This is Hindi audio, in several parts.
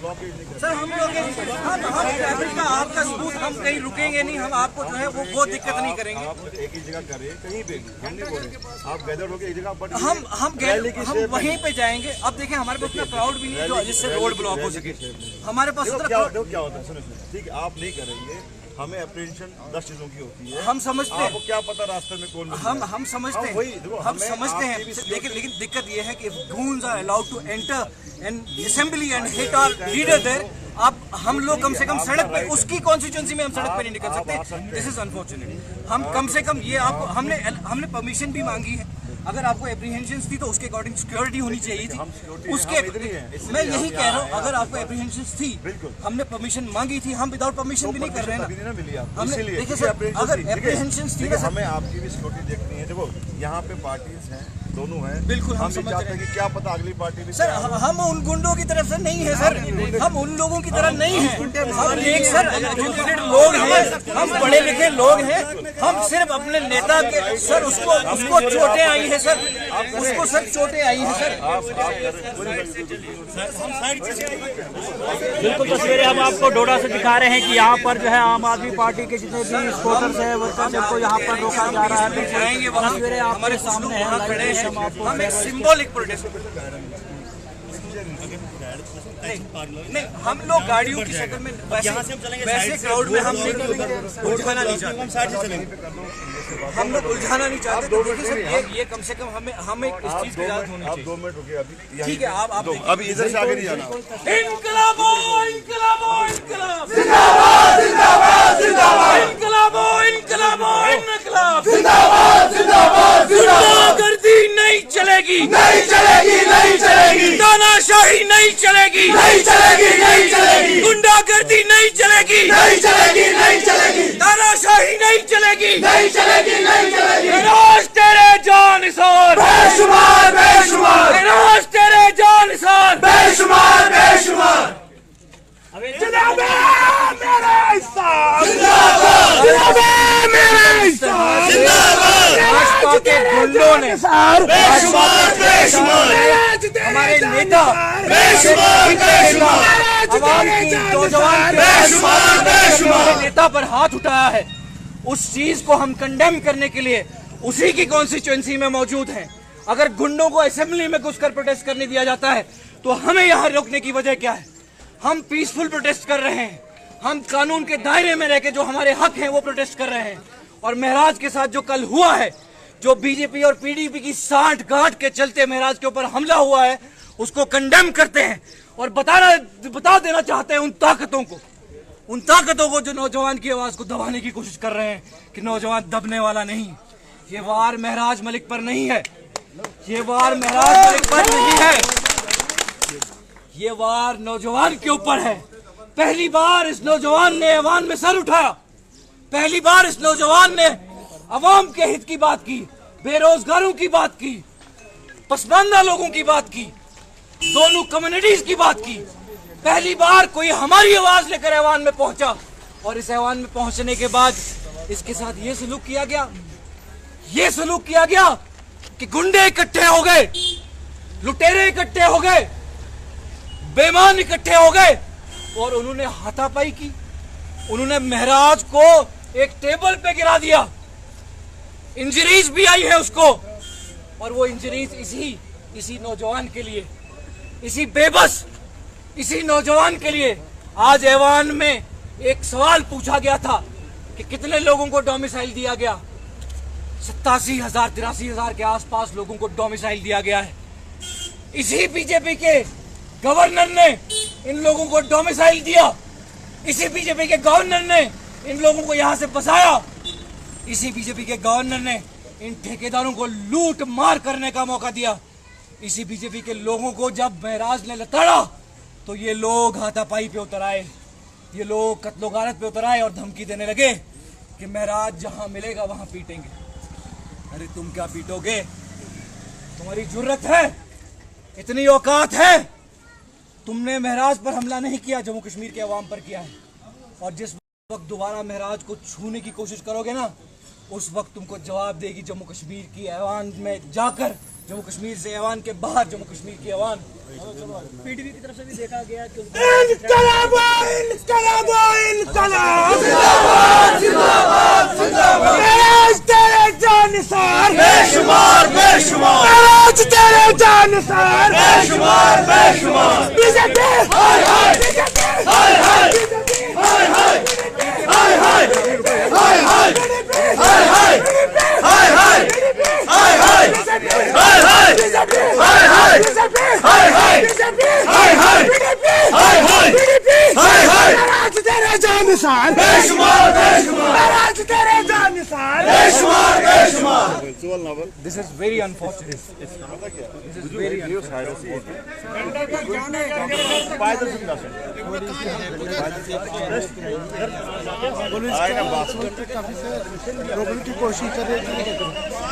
सर हम ट्रैफिक का आपका सबूत, हम कहीं रुकेंगे नहीं, हम आपको जो है वो दिक्कत नहीं करेंगे। आप एक ही जगह करें, कहीं पे भी, हम नहीं बोल रहे आप गैदर होकर एक जगह, हम वहीं पे जाएंगे। अब देखें हमारे पास उतना क्राउड भी नहीं है जो जिससे रोड ब्लॉक हो सके। हमारे पास क्या होता है, सुनो ठीक है, आप नहीं करेंगे, हमें अप्रीहेंशन 10 चीजों की होती है, हम समझते हैं। आपको क्या पता रास्ते में कौन, हम समझते हैं, हम समझते हैं। लेकिन दिक्कत ये है कि goons are allowed to enter an assembly and hit our leader there। अब हम लोग कम से कम सड़क पे, उसकी कॉन्स्टिट्यूंसी में हम सड़क पे नहीं निकल सकते। This is unfortunate. हम कम से कम ये आपको हमने परमिशन भी मांगी है। अगर आपको एप्रीहेंशंस थी तो उसके अकॉर्डिंग सिक्योरिटी होनी चाहिए थी। उसके मैं यही कह रहा हूँ, अगर आपको एप्रीहेंशंस थी, हमने परमिशन मांगी थी, हम विदाउट परमिशन भी नहीं कर रहे हैं ना। हमने देखिए सर, अगर एप्रीहेंशंस थी, हमें आपकी भी सिक्योरिटी देखनी है। देखो यहाँ पे पार्टीज हैं, दोनों हैं, बिल्कुल हम समझ रहे हैं कि क्या पता अगली पार्टी भी। सर हम उन गुंडों की तरफ से नहीं है सर, हम उन लोगों की तरह नहीं है। हम एक सर एजुकेटेड लोग हैं, हम पढ़े लिखे लोग हैं। हम सिर्फ अपने नेता के सर उसको चोटें आई है सर, उसको सर चोटें आई है सर। बिल्कुल तस्वीरें हम आपको डोडा से दिखा रहे हैं कि यहाँ पर जो है आम आदमी पार्टी के जितने भी सपोर्टर्स हैं वर्कर्स को यहाँ पर रोका जा रहा है। तस्वीरें हमारे सामने हैं, हम एक सिंबॉलिक प्रोटेस्ट नहीं, हम लोग गाड़ियों की शक्ल में वैसे क्राउड में हम उलझाना नहीं चाहते, हम लोग उलझाना नहीं चाहते। तो देखिए सर, ये कम से कम हमें इस चीज की इजाजत होनी चाहिए। 2 मिनट रुकिए अभी, ठीक है, आप अभी इधर से आगे नहीं जाना। इनकलाबो इनकलाबो इनकलाब जिंदाबाद जिंदाबाद जिंदाबाद, इनकलाबो इनकलाबो इनकलाब जिंदाबाद जिंदाबाद जिंदाबाद। गुंडागर्दी नहीं चलेगी, नहीं चलेगी, नहीं चलेगी। तानाशाही नहीं चलेगी, नहीं चलेगी, नहीं चलेगी। गुंडागर्दी नहीं चलेगी, नहीं चलेगी, नहीं चलेगी। तानाशाही नहीं चलेगी, नहीं चलेगी, नहीं चलेगी। राज तेरे जानिसार बेशुमार बेशुमार, राज तेरे जानिसार बेशुमार बेशुमार। जिंदाबाद मेरा इंसान, जिंदाबाद जिंदाबाद मेरा इंसान, जिंदाबाद। भाजपा के गुंडों ने बेशुमार बेशुमार, हमारे नेता बेशुमार बेशुमार, आवाम की नौजवान बेशुमार नेता पर हाथ उठाया है। उस चीज को हम कंडेम करने के लिए उसी की कॉन्स्टिट्यूएंसी में मौजूद हैं। अगर गुंडों को असेंबली में घुसकर प्रोटेस्ट करने दिया जाता है तो हमें यहाँ रोकने की वजह क्या है? हम पीसफुल प्रोटेस्ट कर रहे हैं, हम कानून के दायरे में रहकर जो हमारे हक हैं वो प्रोटेस्ट कर रहे हैं। और महराज के साथ जो कल हुआ है, जो बीजेपी और पीडीपी की सांठ गांठ के चलते महराज के ऊपर हमला हुआ है, उसको कंडेम करते हैं और बता देना चाहते हैं उन ताकतों को जो नौजवान की आवाज को दबाने की कोशिश कर रहे हैं कि नौजवान दबने वाला नहीं। ये वार महराज मलिक पर नहीं है, ये वार महराज मलिक पर नहीं है, ये वार नौजवान के ऊपर है। पहली बार इस नौजवान ने ऐवान में सर उठाया, पहली बार इस नौजवान ने अवाम के हित की बात की, बेरोजगारों की बात की, पसमानदा लोगों की बात की, दोनों कम्युनिटीज की बात की। पहली बार कोई हमारी आवाज लेकर ऐवान में पहुंचा और इस ऐवान में पहुंचने के बाद इसके साथ ये सलूक किया गया कि गुंडे इकट्ठे हो गए, लुटेरे इकट्ठे हो गए, बेईमान इकट्ठे हो गए और उन्होंने हाथापाई की। उन्होंने महराज को एक टेबल पे गिरा दिया, इंजरीज भी आई है उसको। और वो इंजरीज इसी नौजवान के लिए, इसी बेबस इसी नौजवान के लिए। आज ऐवान में एक सवाल पूछा गया था कि कितने लोगों को डोमिसाइल दिया गया। 87,000 83,000 के आसपास लोगों को डोमिसाइल दिया गया है। इसी बीजेपी के गवर्नर ने इन लोगों को डोमिसाइल दिया, इसी बीजेपी के गवर्नर ने इन लोगों को यहां से बसाया, इसी बीजेपी के गवर्नर ने इन ठेकेदारों को लूट मार करने का मौका दिया। इसी बीजेपी के लोगों को जब महराज ने लताड़ा तो ये लोग हाथापाई पे उतर आए, ये लोग कत्लो गारत पे उतर आए और धमकी देने लगे कि महराज जहां मिलेगा वहां पीटेंगे। अरे तुम क्या पीटोगे? तुम्हारी जुर्रत है, इतनी औकात है? तुमने महराज पर हमला नहीं किया, जम्मू कश्मीर के अवाम पर किया है। और जिस वक्त दोबारा महराज को छूने की कोशिश करोगे ना, उस वक्त तुमको जवाब देगी जम्मू कश्मीर की ऐवान में जाकर जम्मू कश्मीर से ऐवान के बाहर जम्मू कश्मीर की ऐवान पीडीपी की तरफ से भी देखा गया कि इनकलाब इनकलाब इनकलाब जिंदाबाद जिंदाबाद जिंदाबाद मेराज तेरे जानिसार बेशुमार बेशुमार मेराज तेरे जानिसार बेशुमार बेशुमार बीजेपी हाय हाय बीजेपी हाय हाय हाय हाय हाय हाय हाय हाय हाय हाय हाय हाय हाय हाय हाय हाय बीजेपी हाय हाय बीजेपी हाय हाय बीजेपी हाय हाय बीजेपी हाय हाय बीजेपी हाय हाय मेराज तेरे जानिसार बेशुमार बेशुमार मेराज तेरे जानिसार बेशुमार बेशुमार। This is very unfortunate, this is very रोकने की कोशिश कर रहे हैं।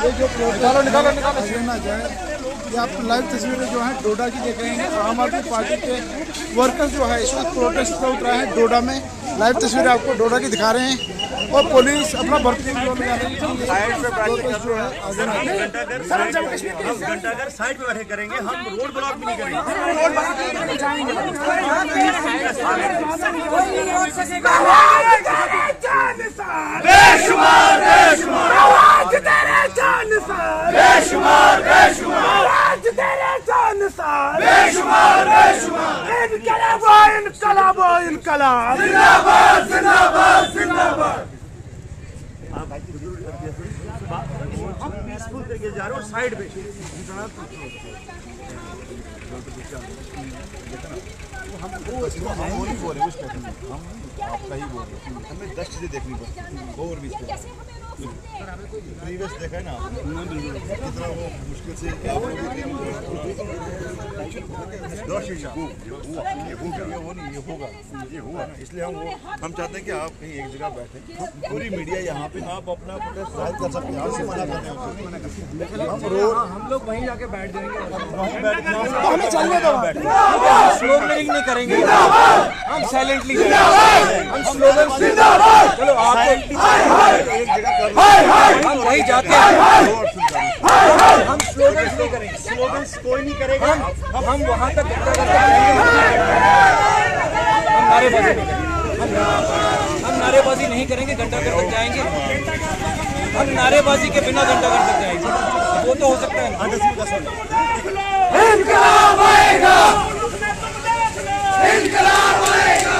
ये जो प्रोटेस्ट ना जाए, ये आप लाइव तस्वीरें जो है डोडा की देख रहे हैं। आम आदमी पार्टी के वर्कर्स जो है इस वक्त प्रोटेस्ट पर उतरा है डोडा में। लाइव तस्वीरें आपको डोडा की दिखा रहे हैं और पुलिस अपना भर्ती लगा रही है। घंटाघर साइड पे बैठे करेंगे, हम रोड ब्लॉक भी नहीं करेंगे। बेशुमार बेशुमार आवाज तेरे जानिसार बेशुमार बेशुमार आवाज तेरे जानिसार बेशुमार बेशुमार इनकलाब इनकलाब इनकलाब जिंदाबाद जिंदाबाद जिंदाबाद। हम पीसफुल करके जा रहे हो साइड पे हम वो नहीं बोल रहे उस पैटर्न में, हम आपका ही बोल रहे हैं। हमें 10 चीजें देखनी पड़ती और भी प्रीवियस देखा है ना कितना वो मुश्किल से क्या वो नहीं ये होगा ये हुआ ना, इसलिए हम चाहते हैं कि आप कहीं एक जगह बैठे, पूरी मीडिया यहाँ पे आप अपना प्रोटेस्ट जाहिर कर सकते हैं। आपसे मना करते हैं हम रोड, हम लोग वहीं जाके बैठ जाएंगे, वहीं बैठ हमें चलने दो, स्लोगनिंग नहीं करेंगे, हम साइलेंटली हम स्लोगन चलो आप एक जगह हम वहीं जाते हैं, हम स्लोगन नहीं करेंगे, स्लोगन कोई नहीं करेगा। हम वहाँ तक हम नारेबाजी नहीं करेंगे, हम नारेबाजी नहीं करेंगे, घंटाघर तक जाएंगे। हम नारेबाजी के बिना घंटाघर तक जाएंगे, वो तो हो सकता है। इनकलाब आएगा इनकलाब आएगा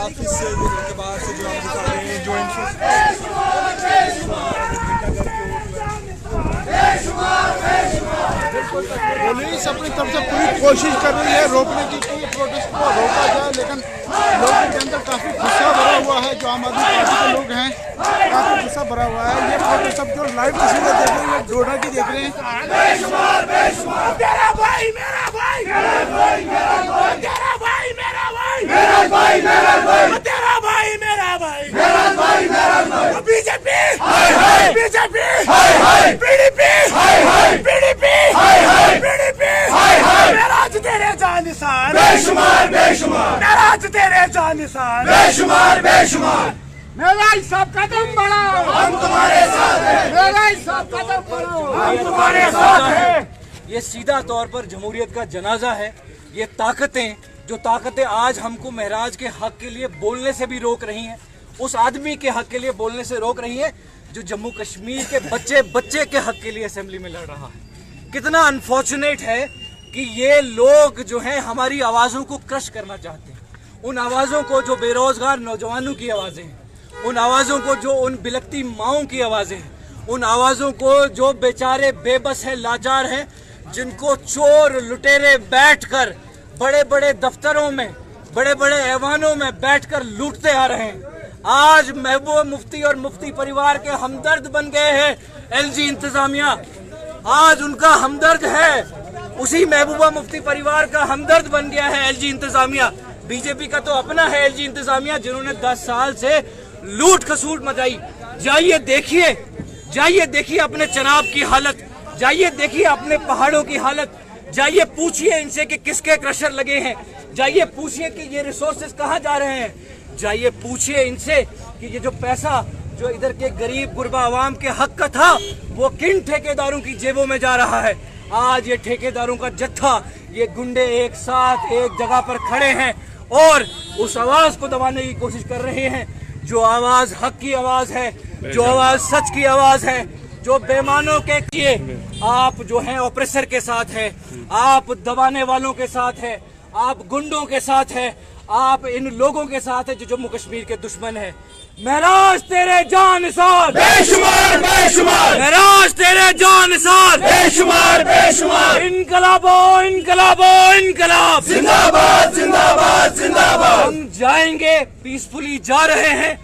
ऑफिस से के बाहर से जो हम दिखा रहे हैं जो पुलिस अपनी तरफ से पूरी कोशिश कर रही है रोकने की कि प्रोटेस्ट को रोका जाए, लेकिन लोगों के अंदर काफ़ी गुस्सा भरा हुआ है। जो आम आदमी पार्टी के लोग हैं काफ़ी गुस्सा भरा हुआ है। ये प्रोटेस्ट सब जो लाइव तस्वीरें देख रहे हैं डोडा की देख रहे हैं। बेशुमार बेशुमार तेरा भाई मेरा भाई मेरा भाई मेरा भाई तेरा भाई मेरा भाई मेरा भाई मेरा भाई तेरा भाई मेरा भाई मेरा भाई मेरा भाई बीजेपी हाय हाय बीजेपी हाय हाय पीडीपी हाय हाय पीडीपी हाय हाय पीडीपी हाय हाय मेराज तेरे जानिसार बेशुमार बेशुमार मेराज तेरे जानिसार बेशुमार बेशुमार। मेरा सब कदम बढ़ाओ हम तुम्हारे साथ हैं, मेरा सब कदम बढ़ाओ हम तुम्हारे साथ हैं। ये सीधा तौर पर जमहूरियत का जनाजा है। ये ताकतें जो ताकतें आज हमको महराज के हक के लिए बोलने से भी रोक रही हैं, उस आदमी के हक के लिए बोलने से रोक रही हैं जो जम्मू कश्मीर के बच्चे के हक के लिए असेंबली में लड़ रहा है। कितना अनफॉर्चुनेट है कि ये लोग जो हैं हमारी आवाज़ों को क्रश करना चाहते हैं। उन आवाज़ों को जो बेरोजगार नौजवानों की आवाज़ें हैं, उन आवाज़ों को जो उन बिलखती माओं की आवाज़ें हैं, उन आवाज़ों को जो बेचारे बेबस हैं, लाचार हैं, जिनको चोर लुटेरे बैठकर बड़े बड़े दफ्तरों में, बड़े बड़े ऐवानों में बैठकर लूटते आ रहे हैं। आज महबूबा मुफ्ती और मुफ्ती परिवार के हमदर्द बन गए हैं एलजी इंतजामिया। आज उनका हमदर्द है, उसी महबूबा मुफ्ती परिवार का हमदर्द बन गया है एलजी इंतजामिया। बीजेपी का तो अपना है एलजी इंतजामिया, जिन्होंने 10 साल से लूट खसूट मचाई। जाइए देखिए अपने चनाब की हालत, जाइए देखिए अपने पहाड़ों की हालत, जाइए पूछिए इनसे कि किसके क्रशर लगे हैं, जाइए पूछिए कि ये रिसोर्सेज कहाँ जा रहे हैं। जाइए पूछिए इनसे कि ये जो पैसा जो इधर के गरीब गुरबा आवाम के हक का था वो किन ठेकेदारों की जेबों में जा रहा है। आज ये ठेकेदारों का जत्था, ये गुंडे एक साथ एक जगह पर खड़े हैं और उस आवाज को दबाने की कोशिश कर रहे हैं जो आवाज हक की आवाज है, जो आवाज सच की आवाज है, जो बेईमानों के लिए आप जो हैं ऑपरेसर के साथ है, आप दबाने वालों के साथ है, आप गुंडों के साथ है, आप इन लोगों के साथ है जो जम्मू कश्मीर के दुश्मन है। महराज तेरे जानिसार बेशुमार बेशुमार, महराज तेरे जानिसार बेशुमार बेशुमार, इनकलाबो इनकलाबो इनकलाब, जिंदाबाद जिंदाबाद जिंदाबाद। हम जाएंगे, पीसफुली जा रहे हैं।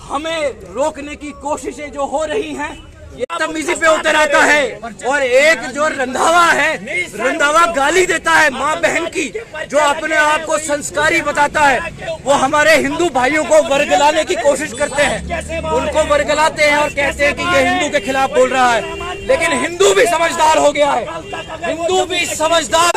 हमें रोकने की कोशिशें जो हो रही हैं ये तमीजी पे उतर आता है और एक जो रंधावा है, रंधावा गाली देता है माँ बहन की, जो अपने आप को संस्कारी बताता है, वो हमारे हिंदू भाइयों को वर्गलाने की कोशिश करते हैं, उनको वर्गलाते हैं और कहते हैं कि ये हिंदू के खिलाफ बोल रहा है। लेकिन हिंदू भी समझदार हो गया है, हिंदू भी समझदार।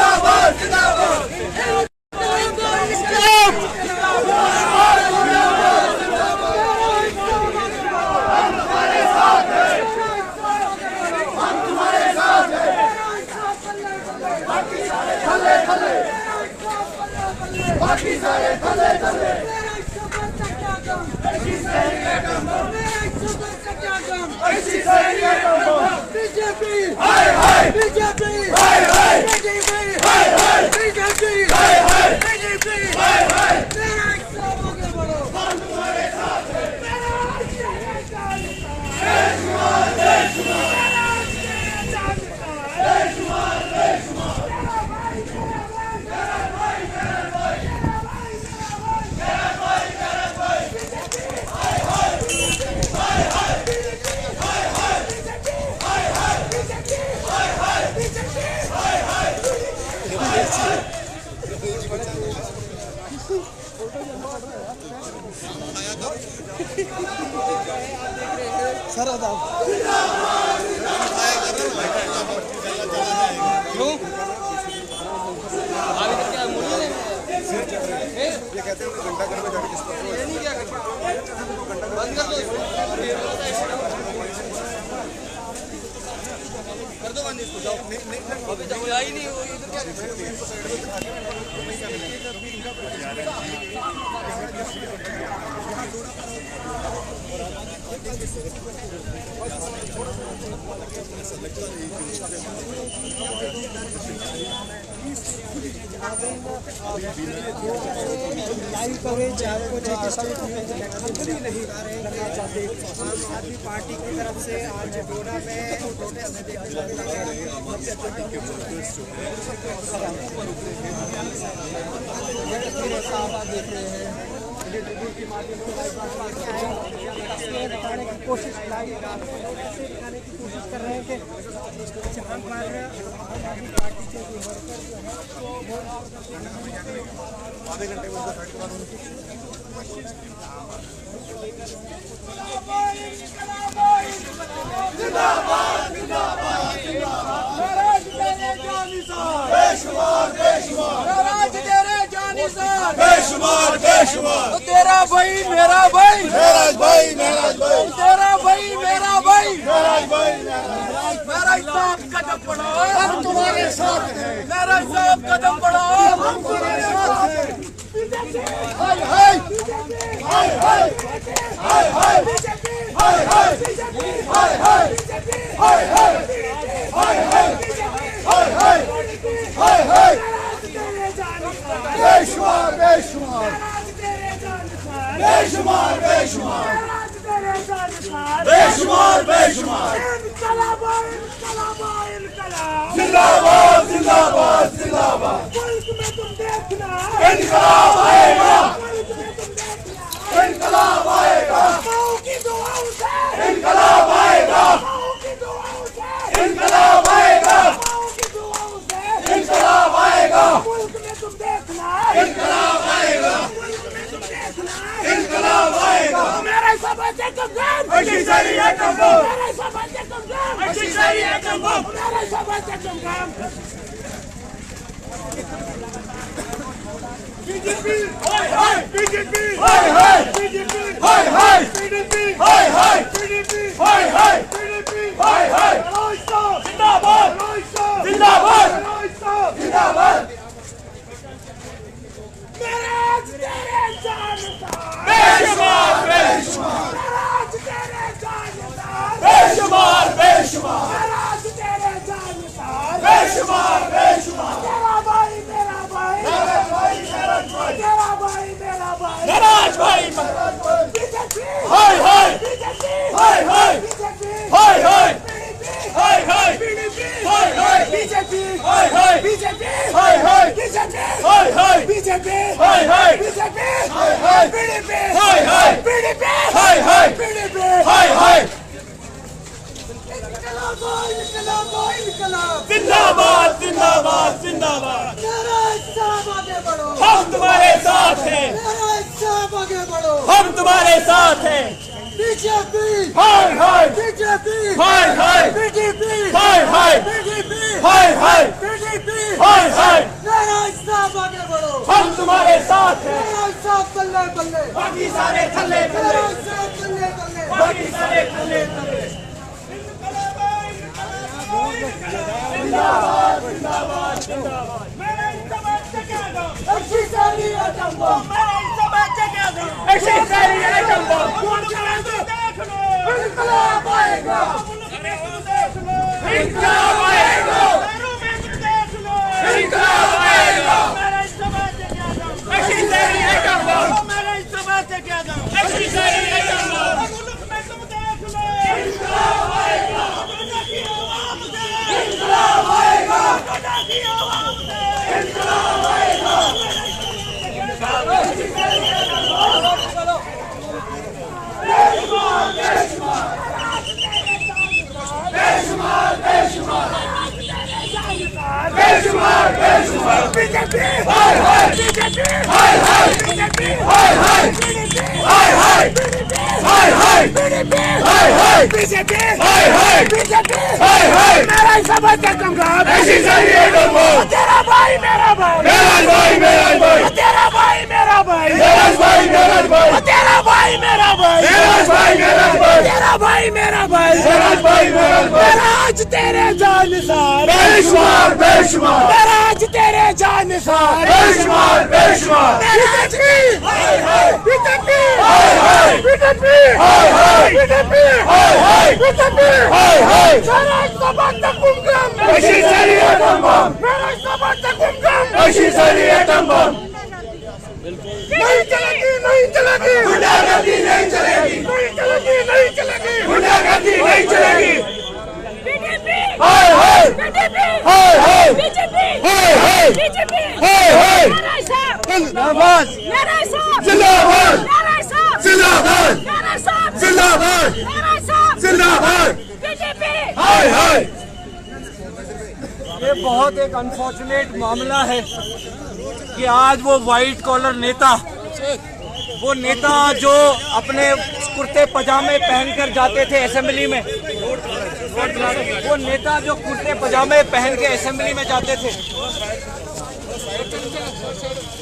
लाइव कवरेज आपको नहीं करना चाहते। आम आदमी पार्टी की तरफ से आज डोडा में प्रोटेस्ट देख रहे हैं की माध्यम से बताने की कोशिश दिखाने की कोशिश कर रहे हैं कि जहाँ पर आम आदमी पार्टी के वर्कर जो है आधे घंटे में बेशुमार बेशुमार, तेरा भाई मेरा भाई, महराज भाई महराज भाई, तेरा भाई मेरा भाई, महराज भाई मेरा साहब कदम बढ़ाओ, हम तुम्हारे साथ हैं, मेरा साहब कदम बढ़ाओ, हम तुम्हारे साथ हैं। हाय हाय हाय हाय हाय हाय हाय हाय हाय हाय हाय हाय हाय हाय हाय हाय हाय बेशुमार बेशुमार बेशुमार बेशुमार बेशुमार बेशुमार, जिंदाबाद जिंदाबाद जिंदाबाद, इनकलाब आएगा, इनकलाब आएगा, इनकलाब आएगा, इनकलाब आएगा, इनकलाब आएगा, इनकलाब आएगा, इनकलाब आएगा। मेरे समाज का काम, मेरे समाज का काम। बीजेपी हाय हाय बीजेपी हाय हाय बीजेपी हाय हाय बीजेपी हाय हाय बीजेपी हाय हाय बीजेपी हाय हाय जिंदाबाद जिंदाबाद जिंदाबाद महाराज तेरे जानदार बेशुमार बेशुमार महाराज तेरे जानदार बेशुमार बेशुमार महाराज तेरे जानदार बेशुमार बेशुमार तेरा भाई मेरा भाई तेरा भाई मेरा भाई तेरा भाई मेरा भाई महाराज भाई बीजेपी हाय हाय बीजेपी हाय हाय बीजेपी हाय हाय हाय हाय बीजेपी हाय हाय बीजेपी हाय हाय बीजेपी हाय हाय बीजेपी हाय हाय बीजेपी हाय हाय बीजेपी हाय हाय बीजेपी हाय हाय बीजेपी हाय हाय बीजेपी हाय हाय जिंदाबाद जिंदाबाद जिंदाबाद हम तुम्हारे साथ हैं हम तुम्हारे साथ हैं बीजेपी हाय हाय बीजेपी हाय हाय बीजेपी हाय हाय बीजेपी हाय हाय बीजेपी हाय हाय आगे बढ़ो हम तुम्हारे साथ हैं बल्ले बल्ले बाकी सारे थल्ले थल्ले बाकी सारे थल्ले थल्ले जिंदाबाद जिंदाबाद जिंदाबाद मेरे समाज से क्या दो अच्छी सारी आइटम बम मेरे समाज से क्या दो अच्छी सारी आइटम बम देख लो इंकलाब आएगा इंकलाब आएगा देख लो इंकलाब आएगा मेरे समाज से क्या दो अच्छी सारी आइटम बम मेरे समाज से क्या दो अच्छी सारी आइटम बम मुल्क में तुम देख लो इंकलाब आएगा इंकलाब आएगा की आवाज से इंकलाब आएगा बेशुमार बेशुमार बेशुमार बेशुमार बीजेपी हाय हाय बीजेपी हाय हाय बीजेपी हाय हाय बीजेपी हाय हाय बीजेपी हाय हाय बीजेपी हाय हाय बीजेपी हाय हाय बीजेपी हाय हाय मेरा समझ के दूंगा ऐसी सारी आइटम तेरा भाई मेरा भाई मेरा भाई मेरा भाई तेरा भाई मेरा भाई मेरा भाई मेरा भाई तेरा भाई मेरा भाई मेरा भाई मेरा भाई तेरा भाई मेरा भाई मेरा भाई मेरा भाई आज तेरे जानसार बेशुमार बेशुमार मेरा आज तेरे जानसार बेशुमार बेशुमार बीजेपी हाय हाय बीजेपी हाय हाय बीजेपी हाय हाय बीजेपी हाय हाय बीजेपी हाय हाय मेरा समर्थक कुमकम ऐसी सारी आइटम बम मेरा समर्थक कुमकम ऐसी सारी आइटम बम नहीं चलेगी नहीं चलेगी गुंडागर्दी नहीं चलेगी नहीं चलेगी नहीं चलेगी गुंडागर्दी नहीं चलेगी बीजेपी हाय हाय बीजेपी हाय हाय बीजेपी हाय हाय बीजेपी हाय हाय जिंदाबाद जिंदाबाद जिंदाबाद जिंदाबाद जिंदाबाद बीजेपी हाय हाय। ये बहुत एक अनफॉर्चुनेट मामला है कि आज वो व्हाइट कॉलर नेता जो अपने कुर्ते पजामे पहनकर जाते थे असेंबली में, वो नेता जो कुर्ते पजामे पहन के असेंबली में जाते थे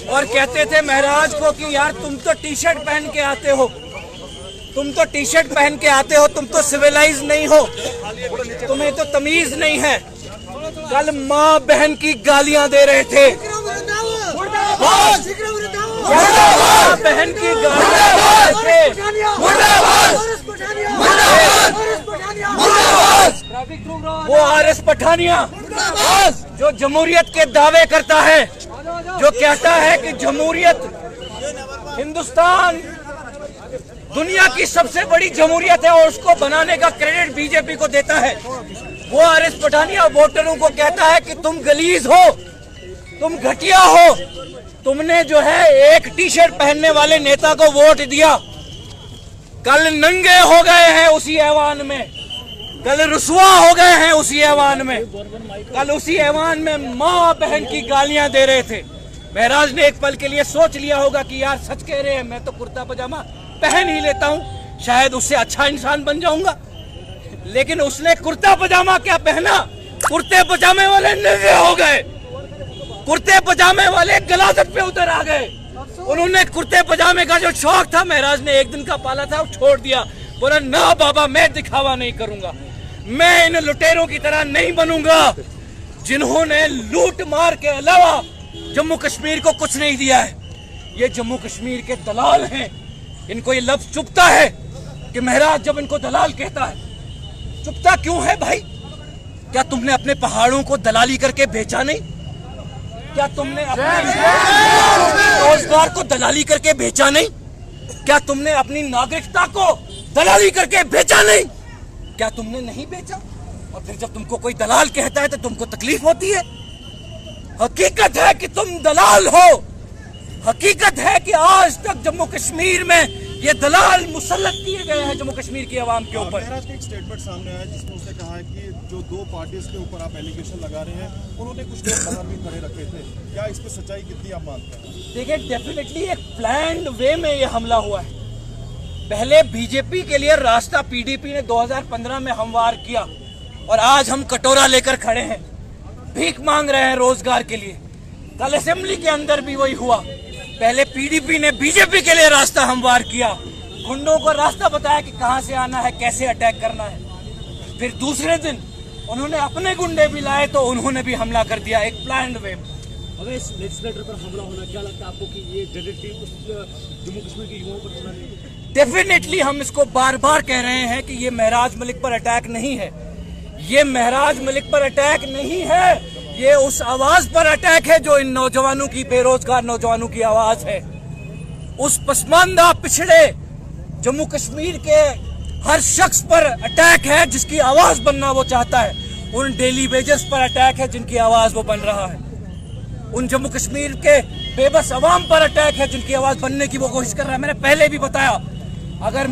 और कहते थे महाराज को कि यार तुम तो टी शर्ट पहन के आते हो, तुम तो टी शर्ट पहन के आते हो, तुम तो सिविलाइज नहीं हो, तुम्हें तो तमीज नहीं है। कल माँ बहन की गालियां दे रहे थे, बहन की गालियां दे रहे थे। वो आरएस पठानिया जो जमहूरियत के दावे करता है, जो कहता है कि जमहूरियत हिंदुस्तान दुनिया की सबसे बड़ी जमहूरियत है और उसको बनाने का क्रेडिट बीजेपी को देता है, वो आरएस पठानिया वोटरों को कहता है कि तुम गलीज हो, तुम घटिया हो, तुमने जो है एक टी शर्ट पहनने वाले नेता को वोट दिया। कल नंगे हो गए हैं उसी ऐवान में, कल रुसवा हो गए हैं उसी ऐवान में, कल उसी ऐवान में माँ बहन की गालियां दे रहे थे। महराज ने एक पल के लिए सोच लिया होगा कि यार सच कह रहे हैं, मैं तो कुर्ता पजामा पहन ही लेता हूँ, शायद उससे अच्छा इंसान बन जाऊंगा। लेकिन उसने कुर्ता पजामा क्या पहना, कुर्ते पजामे वाले नंगे हो गए, कुर्ते पजामे वाले गलाजत पे उतर आ गए। उन्होंने कुर्ते पजामे का जो शौक था महराज ने एक दिन का पाला था, वो छोड़ दिया। बोला ना बाबा, मैं दिखावा नहीं करूंगा, मैं इन लुटेरों की तरह नहीं बनूंगा जिन्होंने लूट मार के अलावा जम्मू कश्मीर को कुछ नहीं दिया है। ये जम्मू कश्मीर के दलाल हैं। इनको ये लफ्ज चुभता है कि महराज जब इनको दलाल कहता है, चुभता क्यों है भाई? क्या तुमने अपने पहाड़ों को दलाली करके बेचा नहीं? क्या तुमने अपने रोजगार को दलाली करके बेचा नहीं? क्या तुमने अपनी नागरिकता को दलाली करके बेचा नहीं? क्या तुमने नहीं बेचा? और फिर जब तुमको कोई दलाल कहता है तो तुमको तकलीफ होती है। हकीकत है कि तुम दलाल हो। हकीकत है कि आज तक जम्मू कश्मीर में ये दलाल मुसल्लत किए गए हैं जम्मू कश्मीर की आवाम के ऊपर। महराज का एक स्टेटमेंट सामने आया जिसमें उसने कहा है कि जो दो पार्टीज के ऊपर आप एलिगेशन लगा रहे हैं उन्होंने कुछ लोग बाहर भी खड़े रखे थे, क्या इस पे सच्चाई कितनी आप मानते हैं? देखिए, डेफिनेटली एक प्लान्ड वे में ये हमला हुआ है। पहले बीजेपी के लिए रास्ता पीडीपी ने 2015 में हमवार किया और आज हम कटोरा लेकर खड़े हैं, भीख मांग रहे हैं रोजगार के लिए। कल असेंबली के अंदर भी वही हुआ। पहले पीडीपी ने बीजेपी के लिए रास्ता हमवार किया, गुंडों को रास्ता बताया कि कहां से आना है, कैसे अटैक करना है। फिर दूसरे दिन उन्होंने अपने गुंडे भी लाए तो उन्होंने भी हमला कर दिया, एक प्लान्ड वे। अगर इस लेजिस्लेटर पर हमला होना, क्या लगता है आपको कि ये डायरेक्टली जम्मू कश्मीर के युवाओं पर हमला नहीं? डेफिनेटली हम इसको बार बार कह रहे हैं कि ये महराज मलिक पर अटैक नहीं है। ये महराज मलिक पर अटैक नहीं है, ये उस आवाज पर अटैक है जो इन नौजवानों की, बेरोजगार नौजवानों की आवाज है। उस पसमानदा पिछड़े जम्मू कश्मीर के हर शख्स पर अटैक है जिसकी आवाज बनना वो चाहता है। उन डेली वेजेस पर अटैक है जिनकी आवाज वो बन रहा है। उन जम्मू कश्मीर के बेबस अवाम पर अटैक है जिनकी आवाज बनने की वो कोशिश कर रहा है। मैंने पहले भी बताया, अगर